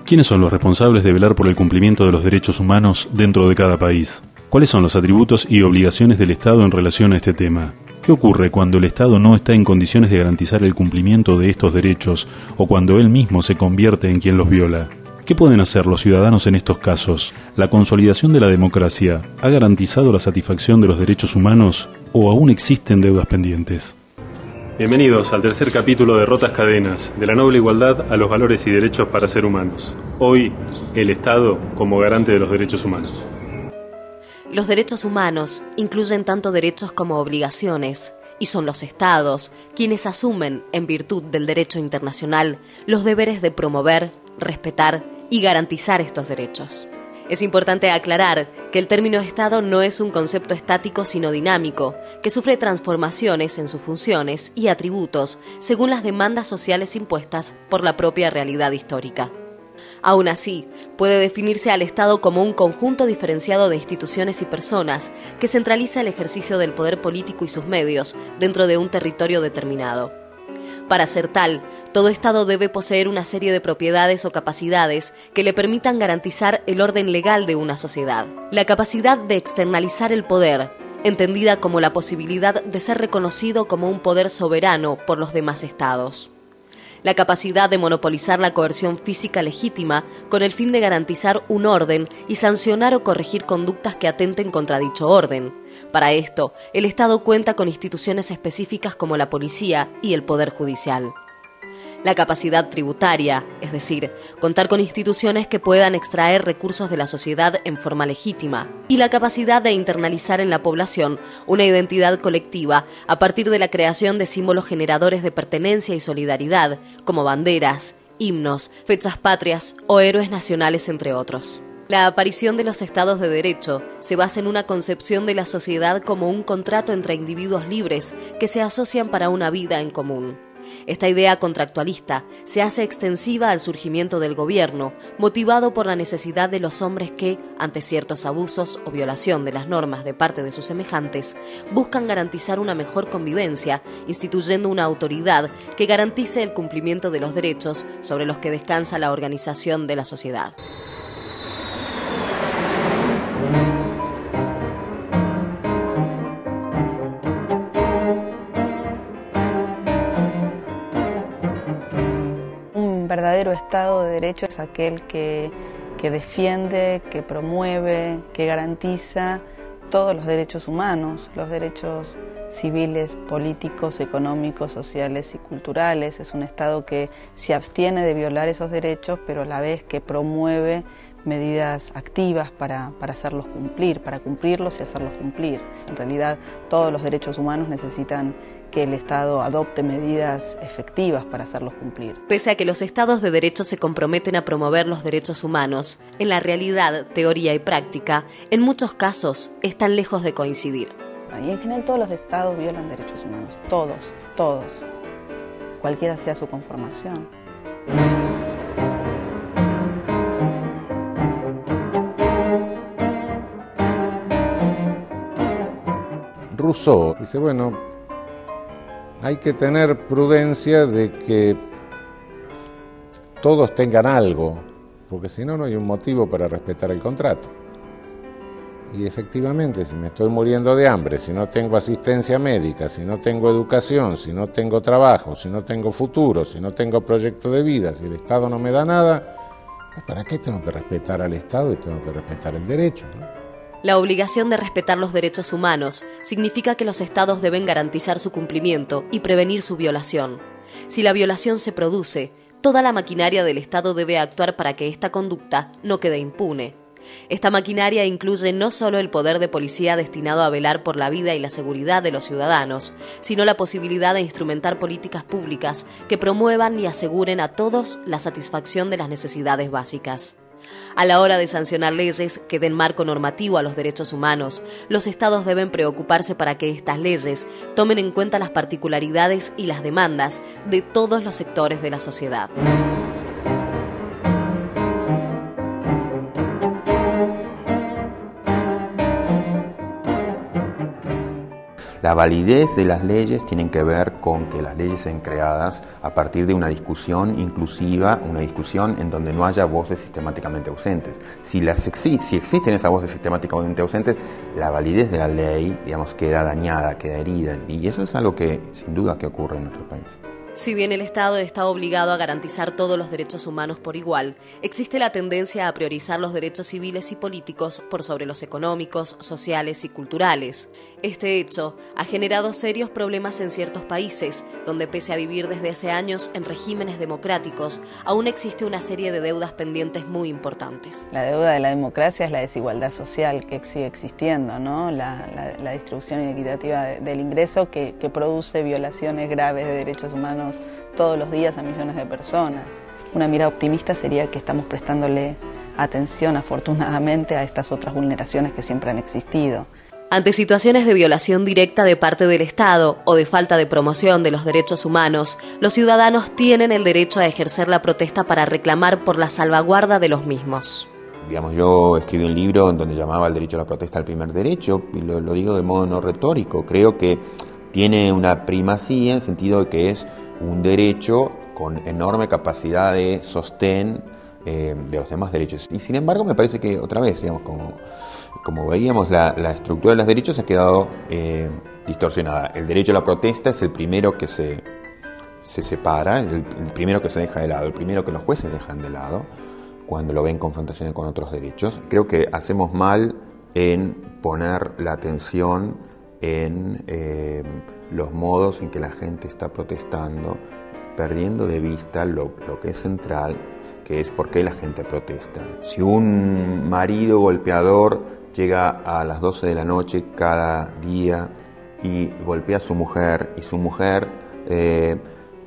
¿Quiénes son los responsables de velar por el cumplimiento de los derechos humanos dentro de cada país? ¿Cuáles son los atributos y obligaciones del Estado en relación a este tema? ¿Qué ocurre cuando el Estado no está en condiciones de garantizar el cumplimiento de estos derechos o cuando él mismo se convierte en quien los viola? ¿Qué pueden hacer los ciudadanos en estos casos? ¿La consolidación de la democracia ha garantizado la satisfacción de los derechos humanos o aún existen deudas pendientes? Bienvenidos al tercer capítulo de Rotas Cadenas, de la noble igualdad a los valores y derechos para ser humanos. Hoy, el Estado como garante de los derechos humanos. Los derechos humanos incluyen tanto derechos como obligaciones, y son los Estados quienes asumen, en virtud del derecho internacional, los deberes de promover, respetar y garantizar estos derechos. Es importante aclarar que el término Estado no es un concepto estático sino dinámico, que sufre transformaciones en sus funciones y atributos según las demandas sociales impuestas por la propia realidad histórica. Aún así, puede definirse al Estado como un conjunto diferenciado de instituciones y personas que centraliza el ejercicio del poder político y sus medios dentro de un territorio determinado. Para ser tal, todo Estado debe poseer una serie de propiedades o capacidades que le permitan garantizar el orden legal de una sociedad. La capacidad de externalizar el poder, entendida como la posibilidad de ser reconocido como un poder soberano por los demás Estados. La capacidad de monopolizar la coerción física legítima con el fin de garantizar un orden y sancionar o corregir conductas que atenten contra dicho orden. Para esto, el Estado cuenta con instituciones específicas como la policía y el Poder Judicial. La capacidad tributaria, es decir, contar con instituciones que puedan extraer recursos de la sociedad en forma legítima, y la capacidad de internalizar en la población una identidad colectiva a partir de la creación de símbolos generadores de pertenencia y solidaridad, como banderas, himnos, fechas patrias o héroes nacionales, entre otros. La aparición de los estados de derecho se basa en una concepción de la sociedad como un contrato entre individuos libres que se asocian para una vida en común. Esta idea contractualista se hace extensiva al surgimiento del gobierno, motivado por la necesidad de los hombres que, ante ciertos abusos o violación de las normas de parte de sus semejantes, buscan garantizar una mejor convivencia, instituyendo una autoridad que garantice el cumplimiento de los derechos sobre los que descansa la organización de la sociedad. Un verdadero Estado de Derecho es aquel que defiende, que promueve, que garantiza todos los derechos humanos, los derechos civiles, políticos, económicos, sociales y culturales. Es un Estado que se abstiene de violar esos derechos, pero a la vez que promueve medidas activas para hacerlos cumplir, para cumplirlos y hacerlos cumplir. En realidad, todos los derechos humanos necesitan que el Estado adopte medidas efectivas para hacerlos cumplir. Pese a que los Estados de Derecho se comprometen a promover los derechos humanos, en la realidad, teoría y práctica, en muchos casos, están lejos de coincidir. Y en general todos los Estados violan derechos humanos, todos, cualquiera sea su conformación. Rousseau dice, bueno, hay que tener prudencia de que todos tengan algo, porque si no, no hay un motivo para respetar el contrato. Y efectivamente, si me estoy muriendo de hambre, si no tengo asistencia médica, si no tengo educación, si no tengo trabajo, si no tengo futuro, si no tengo proyecto de vida, si el Estado no me da nada, ¿para qué tengo que respetar al Estado y tengo que respetar el derecho, ¿no? La obligación de respetar los derechos humanos significa que los Estados deben garantizar su cumplimiento y prevenir su violación. Si la violación se produce, toda la maquinaria del Estado debe actuar para que esta conducta no quede impune. Esta maquinaria incluye no solo el poder de policía destinado a velar por la vida y la seguridad de los ciudadanos, sino la posibilidad de instrumentar políticas públicas que promuevan y aseguren a todos la satisfacción de las necesidades básicas. A la hora de sancionar leyes que den marco normativo a los derechos humanos, los Estados deben preocuparse para que estas leyes tomen en cuenta las particularidades y las demandas de todos los sectores de la sociedad. La validez de las leyes tiene que ver con que las leyes sean creadas a partir de una discusión inclusiva, una discusión en donde no haya voces sistemáticamente ausentes. Si existen esas voces sistemáticamente ausentes, la validez de la ley, digamos, queda dañada, queda herida, y eso es algo que sin duda que ocurre en nuestro país. Si bien el Estado está obligado a garantizar todos los derechos humanos por igual, existe la tendencia a priorizar los derechos civiles y políticos por sobre los económicos, sociales y culturales. Este hecho ha generado serios problemas en ciertos países, donde pese a vivir desde hace años en regímenes democráticos, aún existe una serie de deudas pendientes muy importantes. La deuda de la democracia es la desigualdad social que sigue existiendo, ¿no? La distribución inequitativa del ingreso que produce violaciones graves de derechos humanos todos los días a millones de personas. Una mirada optimista sería que estamos prestándole atención, afortunadamente, a estas otras vulneraciones que siempre han existido. Ante situaciones de violación directa de parte del Estado o de falta de promoción de los derechos humanos, los ciudadanos tienen el derecho a ejercer la protesta para reclamar por la salvaguarda de los mismos. Digamos, yo escribí un libro en donde llamaba el derecho a la protesta el primer derecho, y lo digo de modo no retórico. Creo que tiene una primacía en el sentido de que es un derecho con enorme capacidad de sostén de los demás derechos. Y sin embargo me parece que otra vez, digamos, como veíamos, la estructura de los derechos ha quedado distorsionada. El derecho a la protesta es el primero que se separa, el primero que se deja de lado, el primero que los jueces dejan de lado cuando lo ven en confrontación con otros derechos. Creo que hacemos mal en poner la atención en los modos en que la gente está protestando, perdiendo de vista lo que es central, que es por qué la gente protesta. Si un marido golpeador llega a las 12 de la noche cada día y golpea a su mujer, y su mujer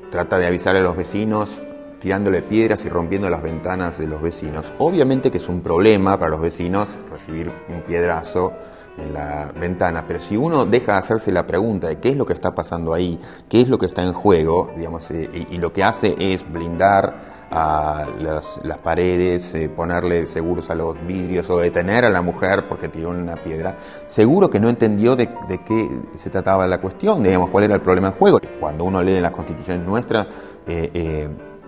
trata de avisarle a los vecinos tirándole piedras y rompiendo las ventanas de los vecinos, obviamente que es un problema para los vecinos recibir un piedrazo en la ventana, pero si uno deja de hacerse la pregunta de qué es lo que está pasando ahí, qué es lo que está en juego, digamos, y lo que hace es blindar a las paredes, ponerle seguros a los vidrios o detener a la mujer porque tiró una piedra, seguro que no entendió de qué se trataba la cuestión, digamos, cuál era el problema en juego. Cuando uno lee las constituciones nuestras,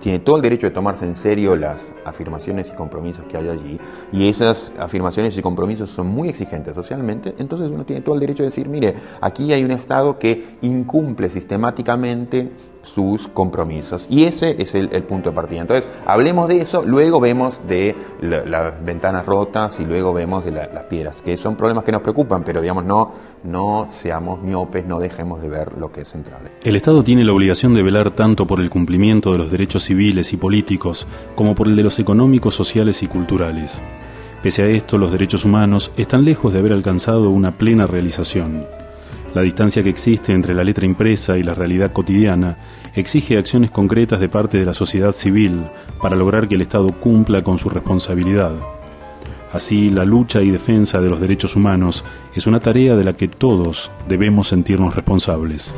tiene todo el derecho de tomarse en serio las afirmaciones y compromisos que hay allí, y esas afirmaciones y compromisos son muy exigentes socialmente. Entonces uno tiene todo el derecho de decir, mire, aquí hay un Estado que incumple sistemáticamente sus compromisos, y ese es el punto de partida. Entonces hablemos de eso, luego vemos de las ventanas rotas y luego vemos de las piedras, que son problemas que nos preocupan, pero digamos no seamos miopes, no dejemos de ver lo que es central. El Estado tiene la obligación de velar tanto por el cumplimiento de los derechos civiles y políticos como por el de los económicos, sociales y culturales. Pese a esto, los derechos humanos están lejos de haber alcanzado una plena realización. La distancia que existe entre la letra impresa y la realidad cotidiana exige acciones concretas de parte de la sociedad civil para lograr que el Estado cumpla con su responsabilidad. Así, la lucha y defensa de los derechos humanos es una tarea de la que todos debemos sentirnos responsables.